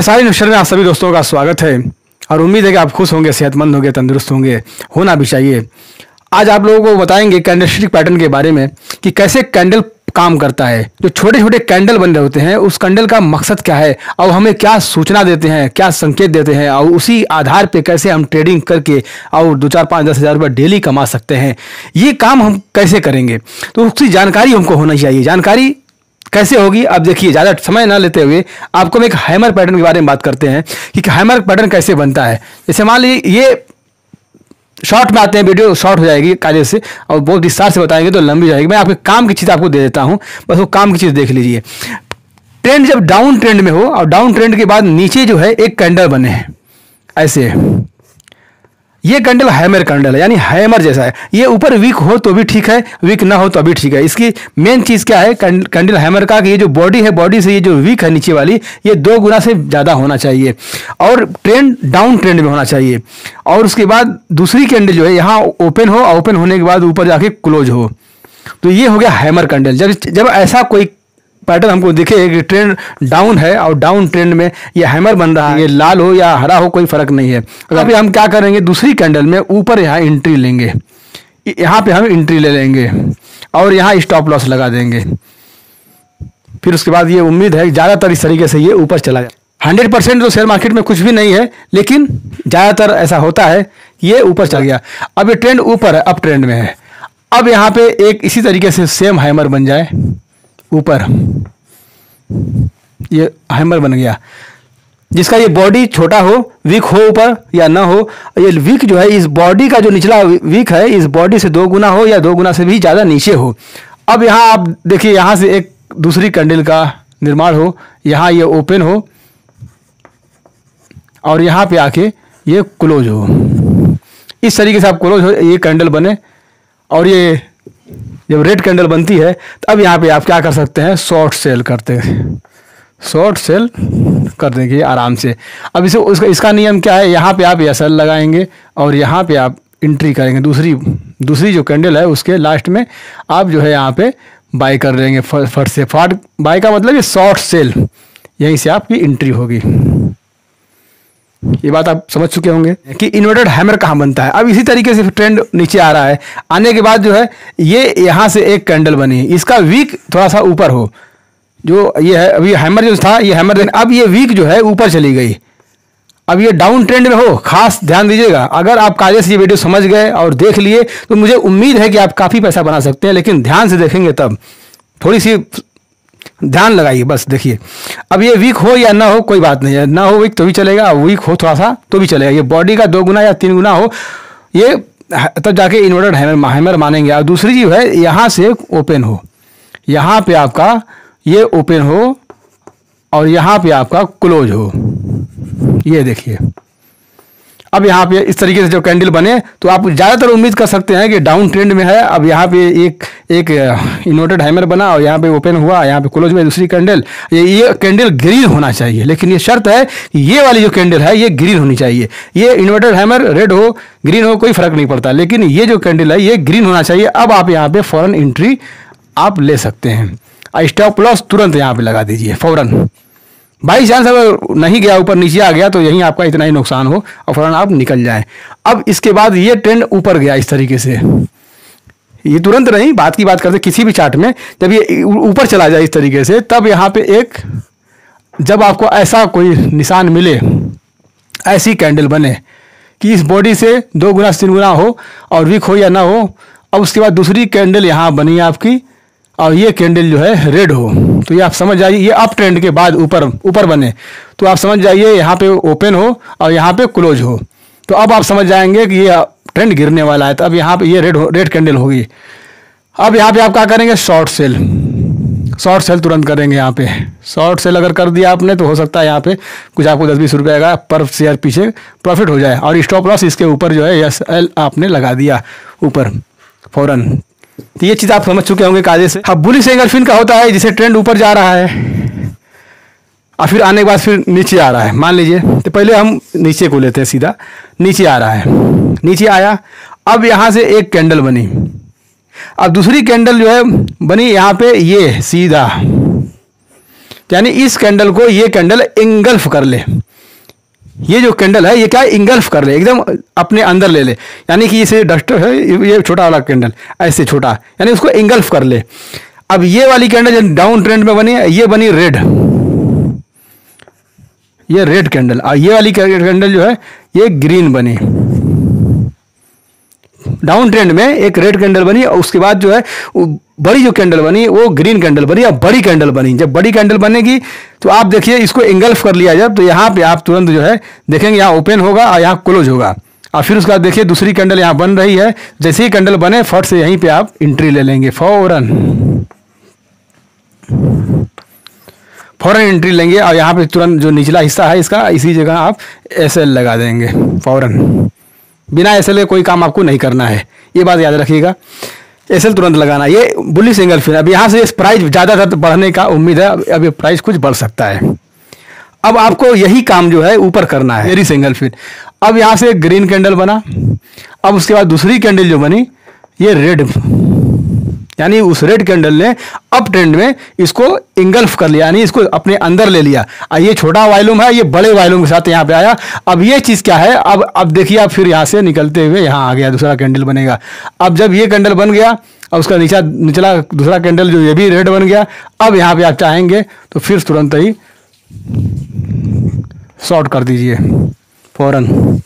सारी नशर में आप सभी दोस्तों का स्वागत है और उम्मीद है कि आप खुश होंगे, सेहतमंद होंगे, तंदुरुस्त होंगे, होना भी चाहिए। आज आप लोगों को बताएंगे कैंडलस्टिक पैटर्न के बारे में कि कैसे कैंडल काम करता है। जो छोटे छोटे कैंडल बन रहे होते हैं उस कैंडल का मकसद क्या है और हमें क्या सूचना देते हैं, क्या संकेत देते हैं और उसी आधार पे कैसे हम ट्रेडिंग करके और 2, 4, 5, 10 हज़ार रुपये डेली कमा सकते हैं। ये काम हम कैसे करेंगे तो उसकी जानकारी हमको होना चाहिए। जानकारी कैसे होगी? अब देखिए, ज़्यादा समय ना लेते हुए आपको मैं एक हैमर पैटर्न के बारे में बात करते हैं कि हैमर पैटर्न कैसे बनता है। जैसे मान लीजिए ये शॉर्ट में आते हैं, वीडियो शॉर्ट हो जाएगी कायदे से और बहुत विस्तार से बताएंगे तो लंबी जाएगी। मैं आपके काम की चीज़ आपको दे देता हूं, बस वो काम की चीज़ देख लीजिए। ट्रेंड जब डाउन ट्रेंड में हो और डाउन ट्रेंड के बाद नीचे जो है एक कैंडल बने हैं ऐसे, ये कैंडल हैमर कैंडल है, यानी हैमर जैसा है। ये ऊपर वीक हो तो भी ठीक है, वीक ना हो तो भी ठीक है। इसकी मेन चीज़ क्या है कैंडल हैमर का कि ये जो बॉडी है, बॉडी से ये जो वीक है नीचे वाली, ये 2 गुना से ज़्यादा होना चाहिए और ट्रेंड डाउन ट्रेंड में होना चाहिए। और उसके बाद दूसरी कैंडल जो है यहाँ ओपन हो, ओपन होने के बाद ऊपर जाके क्लोज हो, तो ये हो गया हैमर कैंडल। जब ऐसा कोई पैटर्न हमको दिखे कि ट्रेंड डाउन है और डाउन ट्रेंड में ये हैमर बन रहा है, ये लाल हो या हरा हो कोई फर्क नहीं है। अभी हम क्या करेंगे, दूसरी कैंडल में ऊपर यहाँ एंट्री लेंगे, यहाँ पे हम एंट्री ले लेंगे और यहाँ स्टॉप लॉस लगा देंगे। फिर उसके बाद ये उम्मीद है ज़्यादातर इस तरीके से ये ऊपर चला जाए। 100% तो शेयर मार्केट में कुछ भी नहीं है, लेकिन ज़्यादातर ऐसा होता है कि ये ऊपर चल गया। अब ये ट्रेंड ऊपर है, अप ट्रेंड में है। अब यहाँ पे एक इसी तरीके से सेम हैमर बन जाए ऊपर, ये हैमर बन गया जिसका ये बॉडी छोटा हो, वीक हो ऊपर या ना हो। ये वीक जो है इस बॉडी का जो निचला वीक है इस बॉडी से 2 गुना हो या 2 गुना से भी ज़्यादा नीचे हो। अब यहाँ आप देखिए, यहाँ से एक दूसरी कैंडल का निर्माण हो, यहाँ ये ओपन हो और यहाँ पे आके ये क्लोज हो। इस तरीके से आप क्लोज हो, ये कैंडल बने और ये जब रेड कैंडल बनती है तो अब यहाँ पे आप क्या कर सकते हैं, शॉर्ट सेल करते हैं, शॉर्ट सेल कर देंगे आराम से। अब इसका नियम क्या है, यहाँ पे आप एसएल लगाएंगे और यहाँ पे आप एंट्री करेंगे। दूसरी जो कैंडल है उसके लास्ट में आप जो है यहाँ पे बाय कर देंगे फट से। फट बाय का मतलब ये शॉर्ट सेल, यहीं से आपकी एंट्री होगी। ये बात आप समझ चुके होंगे कि इन्वर्टेड हैमर कहाँ बनता है। अब इसी तरीके से ट्रेंड नीचे आ रहा है, आने के बाद जो है ये यहाँ से एक कैंडल बनी, इसका वीक थोड़ा सा ऊपर हो, जो ये है अभी हैमर जो था ये हैमर, अब ये वीक जो है ऊपर चली गई, अब ये डाउन ट्रेंड में हो। खास ध्यान दीजिएगा, अगर आप कायदे से ये वीडियो समझ गए और देख लिए तो मुझे उम्मीद है कि आप काफ़ी पैसा बना सकते हैं, लेकिन ध्यान से देखेंगे तब। थोड़ी सी ध्यान लगाइए, बस देखिए। अब ये वीक हो या ना हो कोई बात नहीं है, ना हो वीक तो भी चलेगा, वीक हो थोड़ा सा तो भी चलेगा। ये बॉडी का 2 गुना या 3 गुना हो, ये तब जाके इन्वर्टेड हैमर मानेंगे। और दूसरी चीज़ है यहाँ से ओपन हो, यहाँ पे आपका ये ओपन हो और यहाँ पे आपका क्लोज हो, ये देखिए। अब यहाँ पे इस तरीके से जो कैंडल बने तो आप ज़्यादातर उम्मीद कर सकते हैं कि डाउन ट्रेंड में है। अब यहाँ पे एक इन्वर्टेड हैमर बना और यहाँ पे ओपन हुआ, यहाँ पे क्लोज में दूसरी कैंडल। ये कैंडल ग्रीन होना चाहिए, लेकिन ये शर्त है कि ये वाली जो कैंडल है ये ग्रीन होनी चाहिए। ये इन्वर्टेड हैमर रेड हो ग्रीन हो कोई फर्क नहीं पड़ता, लेकिन ये जो कैंडल है ये ग्रीन होना चाहिए। अब आप यहाँ पे फ़ौरन एंट्री आप ले सकते हैं। स्टॉप लॉस तुरंत यहाँ पे लगा दीजिए फ़ौरन। बाई चांस अगर नहीं गया, ऊपर नीचे आ गया तो यहीं आपका इतना ही नुकसान हो और फौरन आप निकल जाएं। अब इसके बाद ये ट्रेंड ऊपर गया इस तरीके से, ये तुरंत नहीं, बात की बात करते किसी भी चार्ट में, जब ये ऊपर चला जाए इस तरीके से, तब यहाँ पे एक जब आपको ऐसा कोई निशान मिले, ऐसी कैंडल बने कि इस बॉडी से 2 गुना 3 गुना हो और वीक हो या ना हो। अब उसके बाद दूसरी कैंडल यहाँ बनी आपकी और ये कैंडल जो है रेड हो, तो ये आप समझ जाइए ये अप ट्रेंड के बाद ऊपर बने, तो आप समझ जाइए यहाँ पे ओपन हो और यहाँ पे क्लोज हो, तो अब आप समझ जाएंगे कि ये ट्रेंड गिरने वाला है। तो अब यहाँ पे ये रेड कैंडल होगी। अब यहाँ पे आप क्या करेंगे, शॉर्ट सेल तुरंत करेंगे। यहाँ पे शॉर्ट सेल अगर कर दिया आपने तो हो सकता है यहाँ पे कुछ आपको 10-20 रुपये का पर शेयर पीछे प्रॉफिट हो जाए। और स्टॉप लॉस इसके ऊपर जो है एसएल आपने लगा दिया ऊपर फ़ौरन। तो ये चीज़ आप समझ चुके होंगे कायदे से। अब बुलिश एंगल्फिन का होता है जिसे ट्रेंड ऊपर जा रहा है और फिर आने के बाद फिर नीचे आ रहा है। मान लीजिए तो पहले हम नीचे को लेते हैं, सीधा नीचे आ रहा है, नीचे आया। अब यहाँ से एक कैंडल बनी, अब दूसरी कैंडल जो है बनी यहाँ पे, ये सीधा यानी इस कैंडल को ये कैंडल इंगल्फ कर ले, ये जो कैंडल है ये क्या इंगल्फ कर ले, एकदम अपने अंदर ले ले, यानी कि इसे डस्टर है ये छोटा वाला कैंडल ऐसे छोटा, यानी उसको इंगल्फ कर ले। अब ये वाली कैंडल जो डाउन ट्रेंड में बनी ये बनी रेड, ये रेड कैंडल, और ये वाली कैंडल जो है ये ग्रीन बनी। डाउन ट्रेंड में एक रेड कैंडल बनी और उसके बाद जो है बड़ी जो कैंडल बनी वो ग्रीन कैंडल बनी या बड़ी कैंडल बनी। जब बड़ी कैंडल बनेगी तो आप देखिए इसको इंगल्फ कर लिया जब, तो यहाँ पे आप तुरंत जो है देखेंगे यहाँ ओपन होगा और यहाँ क्लोज होगा। और फिर उसके बाद देखिए दूसरी कैंडल यहाँ बन रही है, जैसे ही कैंडल बने फट से यहीं पे आप एंट्री ले लेंगे, फौरन एंट्री लेंगे। और यहाँ पे तुरंत जो निचला हिस्सा है इसका इसी जगह आप SL लगा देंगे फौरन, बिना SL के कोई काम आपको नहीं करना है, ये बात याद रखिएगा। SL तुरंत लगाना, ये बुलिश सिंगल फिन। अब यहाँ से इस प्राइस ज़्यादा बढ़ने का उम्मीद है, अब ये प्राइस कुछ बढ़ सकता है। अब आपको यही काम जो है ऊपर करना है, मेरी सिंगल फिन। अब यहाँ से ग्रीन कैंडल बना, अब उसके बाद दूसरी कैंडल जो बनी ये रेड, यानी उस रेड कैंडल ने अप ट्रेंड में इसको इंगल्फ कर लिया, यानी इसको अपने अंदर ले लिया। और ये छोटा वॉल्यूम है, ये बड़े वॉल्यूम के साथ यहाँ पे आया। अब ये चीज़ क्या है, अब देखिए आप फिर यहाँ से निकलते हुए यहाँ आ गया, दूसरा कैंडल बनेगा। अब जब ये कैंडल बन गया और उसका निचला दूसरा कैंडल जो ये भी रेड बन गया, अब यहाँ पे आप चाहेंगे तो फिर तुरंत ही शॉर्ट कर दीजिए, फौरन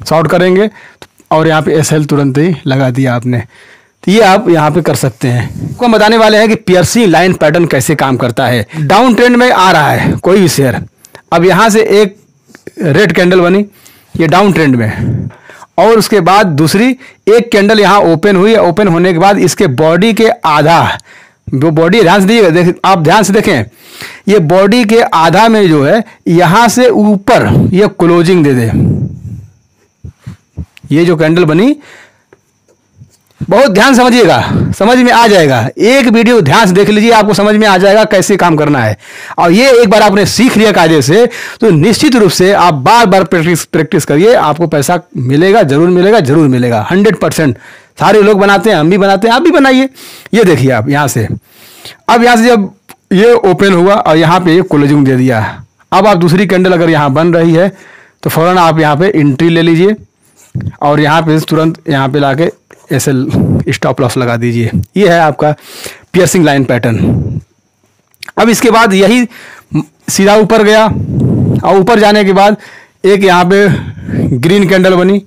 शॉर्ट करेंगे और यहाँ पे SL तुरंत ही लगा दिया आपने। तो ये आप यहाँ पे कर सकते हैं। आपको हम बताने वाले हैं कि पियर्सिंग लाइन पैटर्न कैसे काम करता है। डाउन ट्रेंड में आ रहा है कोई भी शेयर, अब यहाँ से एक रेड कैंडल बनी ये डाउन ट्रेंड में, और उसके बाद दूसरी एक कैंडल यहाँ ओपन हुई, ओपन होने के बाद इसके बॉडी के आधा, वो बॉडी ध्यान से देखिए, आप ध्यान से देखें, ये बॉडी के आधा में जो है यहाँ से ऊपर ये क्लोजिंग दे दे। ये जो कैंडल बनी बहुत ध्यान समझिएगा, समझ में आ जाएगा। एक वीडियो ध्यान से देख लीजिए, आपको समझ में आ जाएगा कैसे काम करना है। और ये एक बार आपने सीख लिया कायदे से तो निश्चित रूप से आप बार बार प्रैक्टिस करिए, आपको पैसा मिलेगा, जरूर मिलेगा, जरूर मिलेगा, 100%। सारे लोग बनाते हैं, हम भी बनाते हैं, आप भी बनाइए। ये देखिए आप यहाँ से, अब यहाँ से जब ये ओपन हुआ और यहाँ पे क्लोजिंग दे दिया, अब आप दूसरी कैंडल अगर यहाँ बन रही है तो फौरन आप यहाँ पे एंट्री ले लीजिए और यहाँ पे तुरंत यहाँ पे लाके SL स्टॉप लॉस लगा दीजिए। ये है आपका पियर्सिंग लाइन पैटर्न। अब इसके बाद यही सीधा ऊपर गया और ऊपर जाने के बाद एक यहाँ पे ग्रीन कैंडल बनी,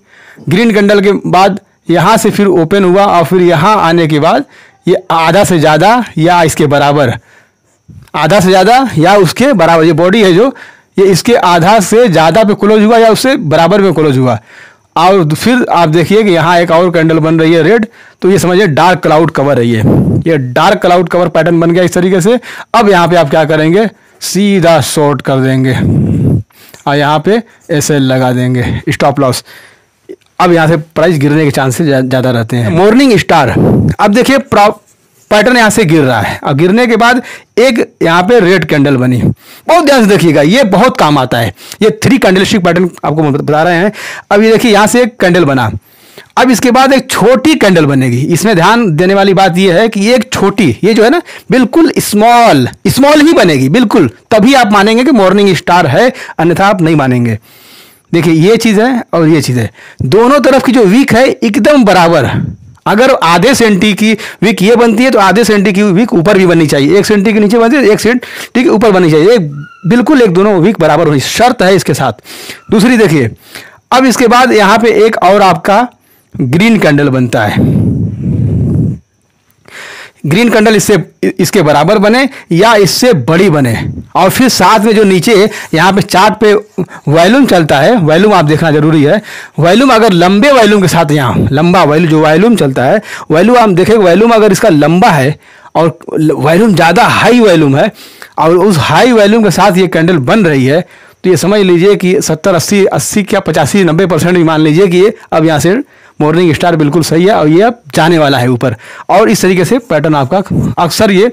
ग्रीन कैंडल के बाद यहाँ से फिर ओपन हुआ और फिर यहाँ आने के बाद ये आधा से ज़्यादा या इसके बराबर, आधा से ज़्यादा या उसके बराबर, ये बॉडी है जो ये इसके आधा से ज़्यादा पे क्लोज हुआ या उससे बराबर में क्लोज हुआ। और फिर आप देखिए कि यहाँ एक और कैंडल बन रही है रेड, तो ये समझिए डार्क क्लाउड कवर है, ये डार्क क्लाउड कवर पैटर्न बन गया इस तरीके से। अब यहाँ पे आप क्या करेंगे, सीधा शॉर्ट कर देंगे और यहाँ पे SL लगा देंगे स्टॉप लॉस। अब यहाँ से प्राइस गिरने के चांसेस ज़्यादा रहते हैं। मॉर्निंग स्टार, अब देखिए पैटर्न यहाँ से गिर रहा है और गिरने के बाद एक यहाँ पे रेड कैंडल बनी, बहुत ध्यान से देखिएगा, ये बहुत काम आता है। ये 3 कैंडलस्टिक पैटर्न आपको बता रहे हैं। अब ये देखिए यहाँ से एक कैंडल बना, अब इसके बाद एक छोटी कैंडल बनेगी। इसमें ध्यान देने वाली बात ये है कि एक छोटी, ये जो है ना बिल्कुल स्मॉल ही बनेगी, बिल्कुल, तभी आप मानेंगे कि मॉर्निंग स्टार है, अन्यथा आप नहीं मानेंगे। देखिए ये चीज़ है और ये चीज़ है, दोनों तरफ की जो वीक है एकदम बराबर। अगर आधे सेंटी की वीक ये बनती है तो आधे सेंटी की वीक ऊपर भी बननी चाहिए, 1 सेंटी के नीचे बनती है 1 सेंटी के ऊपर बननी चाहिए, बिल्कुल एक दोनों वीक बराबर होनी शर्त है इसके साथ। दूसरी देखिए, अब इसके बाद यहाँ पे एक और आपका ग्रीन कैंडल बनता है, ग्रीन कैंडल इसके बराबर बने या इससे बड़ी बने, और फिर साथ में जो नीचे यहाँ पे चार्ट पे वॉल्यूम चलता है, वॉल्यूम आप देखना जरूरी है। वॉल्यूम अगर लंबे वॉल्यूम के साथ, यहाँ लंबा वॉल्यूम चलता है, वॉल्यूम आप देखेंगे, वॉल्यूम अगर इसका लंबा है और वॉल्यूम ज़्यादा हाई वॉल्यूम है और उस हाई वॉल्यूम के साथ ये कैंडल बन रही है, तो ये समझ लीजिए कि 70-80 क्या 85-90% भी मान लीजिए कि ये अब यहाँ से मॉर्निंग स्टार बिल्कुल सही है और ये अब जाने वाला है ऊपर। और इस तरीके से पैटर्न आपका अक्सर ये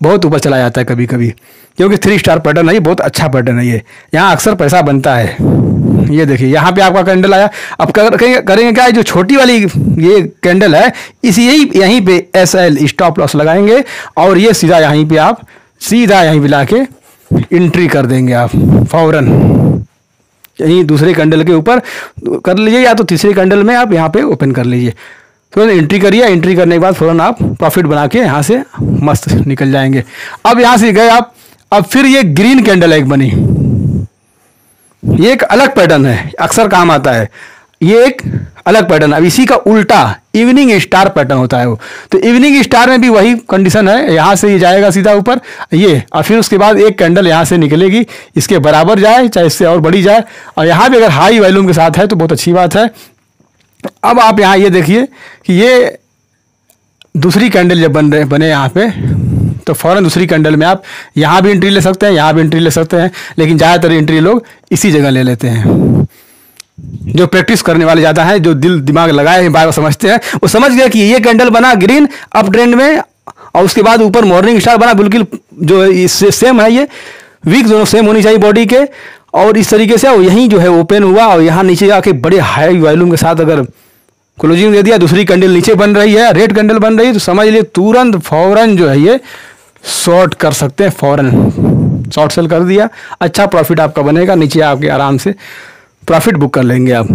बहुत ऊपर चला जाता है कभी कभी, क्योंकि 3 स्टार पैटर्न है, ये बहुत अच्छा पैटर्न है, ये यहाँ अक्सर पैसा बनता है। ये देखिए यहाँ पे आपका कैंडल आया। अब करेंगे क्या है, जो छोटी वाली ये कैंडल है यहीं पे SL स्टॉप लॉस लगाएंगे और ये सीधा यहीं पे आप सीधा यहीं मिला के एंट्री कर देंगे आप फौरन, यहीं दूसरे कैंडल के ऊपर कर लीजिए या तो तीसरे कैंडल में आप यहाँ पे ओपन कर लीजिए। तो एंट्री करिए, एंट्री करने के बाद फौरन आप प्रॉफिट बना के यहाँ से मस्त निकल जाएंगे। अब यहाँ से गए आप, अब फिर ये ग्रीन कैंडल एक बनी, ये एक अलग पैटर्न है, अक्सर काम आता है, ये एक अलग पैटर्न। अब इसी का उल्टा इवनिंग स्टार पैटर्न होता है वो। तो इवनिंग स्टार में भी वही कंडीशन है, यहाँ से ये जाएगा सीधा ऊपर ये, और फिर उसके बाद एक कैंडल यहाँ से निकलेगी, इसके बराबर जाए चाहे इससे और बड़ी जाए, और यहाँ भी अगर हाई वॉल्यूम के साथ है तो बहुत अच्छी बात है। अब आप यहाँ ये देखिए कि ये दूसरी कैंडल जब बने यहाँ पे, तो फ़ौरन दूसरी कैंडल में आप यहाँ भी एंट्री ले सकते हैं, यहाँ भी एंट्री ले सकते हैं, लेकिन ज़्यादातर एंट्री लोग इसी जगह ले लेते हैं। जो प्रैक्टिस करने वाले ज़्यादा हैं, जो दिल दिमाग लगाए हैं, बार बार समझते हैं, वो समझ गया कि ये कैंडल बना ग्रीन अप ट्रेंड में, और उसके बाद ऊपर मॉर्निंग स्टार बना बिल्कुल जो इससे सेम है, ये वीक दोनों सेम होनी चाहिए बॉडी के, और इस तरीके से यहीं जो है ओपन हुआ, और यहाँ नीचे आके बड़े हाई वॉल्यूम के साथ अगर क्लोजिंग दे दिया, दूसरी कैंडल नीचे बन रही है, रेड कैंडल बन रही है, तो समझ लिए तुरंत फौरन जो है ये शॉर्ट कर सकते हैं, फौरन शॉर्ट सेल कर दिया, अच्छा प्रॉफिट आपका बनेगा, नीचे आपके आराम से प्रॉफिट बुक कर लेंगे आप।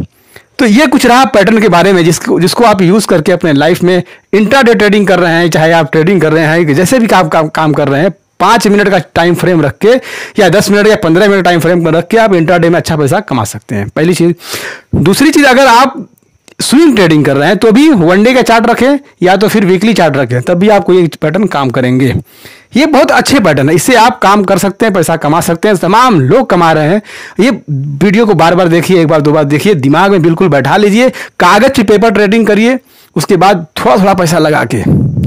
तो ये कुछ रहा पैटर्न के बारे में, जिसको आप यूज़ करके अपने लाइफ में इंट्राडे ट्रेडिंग कर रहे हैं, चाहे आप ट्रेडिंग कर रहे हैं, जैसे भी काम कर रहे हैं, 5 मिनट का टाइम फ्रेम रख के या 10 मिनट या 15 मिनट टाइम फ्रेम रख के आप इंट्राडे में अच्छा पैसा कमा सकते हैं, पहली चीज़। दूसरी चीज़, अगर आप स्विंग ट्रेडिंग कर रहे हैं तो भी वनडे का चार्ट रखें या तो फिर वीकली चार्ट रखें, तब भी आपको ये पैटर्न काम करेंगे। ये बहुत अच्छे पैटर्न है, इससे आप काम कर सकते हैं, पैसा कमा सकते हैं, तमाम लोग कमा रहे हैं। ये वीडियो को बार बार देखिए, एक बार दो बार देखिए, दिमाग में बिल्कुल बैठा लीजिए, कागज पे पेपर ट्रेडिंग करिए, उसके बाद थोड़ा थोड़ा पैसा लगा के।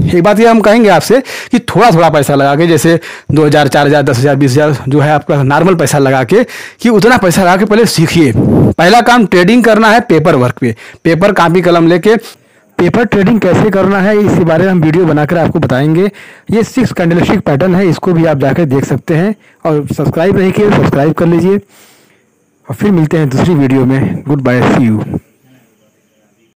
एक बात ये हम कहेंगे आपसे कि थोड़ा थोड़ा पैसा लगा के, जैसे 2000, 4000, 10,000, 20,000 जो है आपका नॉर्मल पैसा लगा के, कि उतना पैसा लगा के पहले सीखिए। पहला काम ट्रेडिंग करना है पेपर वर्क पे, पेपर कापी कलम लेके पेपर ट्रेडिंग कैसे करना है, इसी बारे में हम वीडियो बनाकर आपको बताएंगे। ये 6 कैंडलस्टिक पैटर्न है, इसको भी आप जाकर देख सकते हैं, और सब्सक्राइब नहीं किए सब्सक्राइब कर लीजिए, और फिर मिलते हैं दूसरी वीडियो में। Goodbye, see you.